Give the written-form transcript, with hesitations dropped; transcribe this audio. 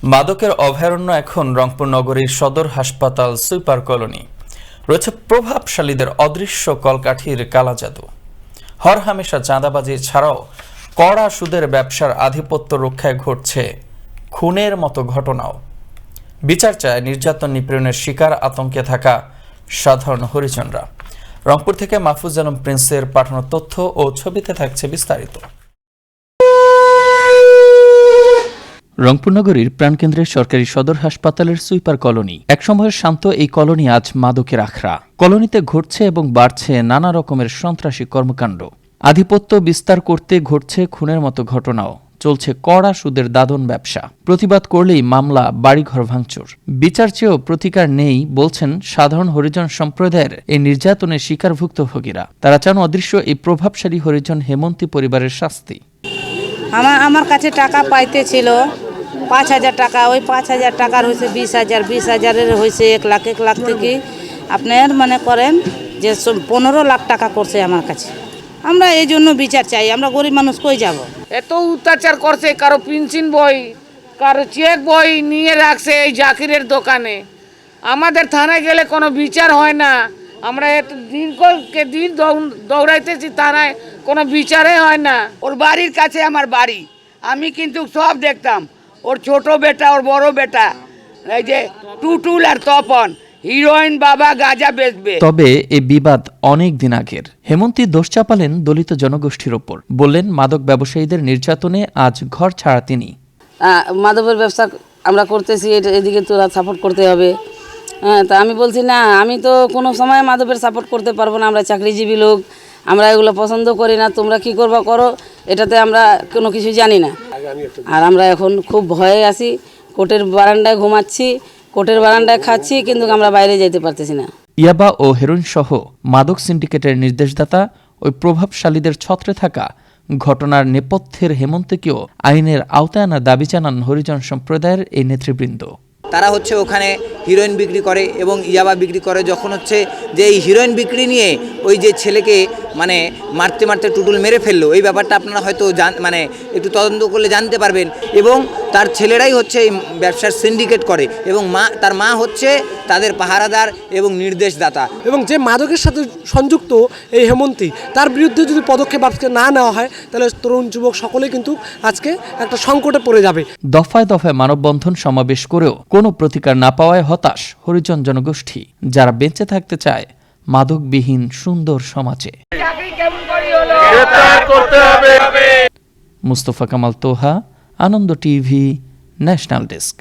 মাদকের অভয়ারণ্য এখন রংপুর নগরীর সদর হাসপাতাল সুইপার কলোনি। রয়েছে প্রভাবশালীদের অদৃশ্য কলকাঠির কালাজাদু। হরহামেশা চাঁদাবাজি ছাড়াও কড়া সুদের ব্যবসার আধিপত্য রক্ষায় ঘটছে খুনের মতো ঘটনাও। বিচার চায় নির্যাতন নিপীড়নের শিকার আতঙ্কে থাকা সাধারণ হরিজনরা। রংপুর থেকে মাহফুজ আলম প্রিন্সের পাঠানো তথ্য ও ছবিতে থাকছে বিস্তারিত। রংপুর নগরীর প্রাণকেন্দ্রের সরকারি সদর হাসপাতালের সুইপার কলোনি। একসময়ের শান্ত এই কলোনি আজ মাদকের আখড়া। কলোনিতে ঘটছে এবং বাড়ছে নানা রকমের সন্ত্রাসী কর্মকাণ্ড। আধিপত্য বিস্তার করতে ঘটছে খুনের মতো ঘটনাও। চলছে কড়া সুদের দাদন ব্যবসা। প্রতিবাদ করলেই মামলা, বাড়িঘর ভাঙচুর। বিচার চেয়েও প্রতিকার নেই বলছেন সাধারণ হরিজন সম্প্রদায়ের এই নির্যাতনের শিকার ভুক্তভোগীরা। তারা চান অদৃশ্য এই প্রভাবশালী হরিজন হেমন্তী পরিবারের শাস্তি। আমার কাছে টাকা পাইতে ছিল 5,000 টাকা। ওই 5,000 টাকার হয়েছে 20,000, 20,000-এর হয়েছে 1 লাখ, 1 লাখ থেকে আপনার মনে করেন যে 15 লাখ টাকা করছে আমার কাছে। আমরা এই জন্য বিচার চাই। আমরা গরিব মানুষ কই যাব? এত অত্যাচার করছে, কারো পেনশন বই, কারো চেক বই নিয়ে রাখছে এই জাকিরের দোকানে। আমাদের থানায় গেলে কোনো বিচার হয় না। আমরা এত দিন দৌড়াইতেছি, থানায় কোনো বিচারে হয় না। ওর বাড়ির কাছে আমার বাড়ি, আমি কিন্তু সব দেখতাম। ওর ছোট বেটা, ওর বড় বেটা, এই যে টুটুল আর তপন, হিরোইন বাবা গাঁজা বেচবে। তবে এই বিবাদ অনেক দিন আগের। হেমন্তী দোষ চাপালেন দলিত জনগোষ্ঠীর ওপর। বললেন মাদক ব্যবসায়ীদের নির্যাতনে আজ ঘর ছাড়া তিনি। মাদকের ব্যবসা আমরা করতেছি, এদিকে তোরা সাপোর্ট করতে হবে। হ্যাঁ, তা আমি বলছি না, আমি তো কোনো সময় মাদকের সাপোর্ট করতে পারবো না। আমরা চাকরিজীবী লোক, আমরা এগুলো পছন্দ করি না। তোমরা কি করবা করো, এটাতে আমরা কোনো কিছু জানি না। আর আমরা এখন খুব ভয়ে আছি। কোর্টের বারান্দায় ঘুমাচ্ছি, কোর্টের বারান্দায় খাচ্ছি, কিন্তু আমরা বাইরে যেতে পারতেছি না। ইয়াবা ও হেরোইন সহ মাদক সিন্ডিকেটের নির্দেশদাতা ওই প্রভাবশালীদের ছত্রে থাকা ঘটনার নেপথ্যের হেমন্তকেও আইনের আওতায় আনার দাবি জানান হরিজন সম্প্রদায়ের এই নেতৃবৃন্দ। তারা ওখানে হিরোইন বিক্রি করে এবং ইয়াবা বিক্রি করে। যখন যে এই হিরোইন বিক্রি নিয়ে ওই যে ছেলেকে মারতে মারতে টুটুল মেরে ফেললো, এই ব্যাপারটা আপনারা হয়তো একটু তদন্ত করলে জানতে পারবেন। এবং তার ছেলেরাই এই ব্যবসার সিন্ডিকেট করে এবং তার মা তাদের পাহারাদার এবং নির্দেশদাতা। এবং যে মাদকের সাথে সংযুক্ত এই হেমন্তী, তার বিরুদ্ধে যদি পদক্ষেপ আজকে না নেওয়া হয়, তাহলে তরুণ যুবক সকলে কিন্তু আজকে একটা সংকটে পড়ে যাবে। দফায় দফায় মানববন্ধন সমাবেশ করেও কোনো প্রতিকার না পাওয়ায় হতাশ হরিজন জনগোষ্ঠী, যারা বেঁচে থাকতে চায় মাদকবিহীন সুন্দর সমাজে। মুস্তফা কামাল তোহা, আনন্দ টিভি, ন্যাশনাল ডেস্ক।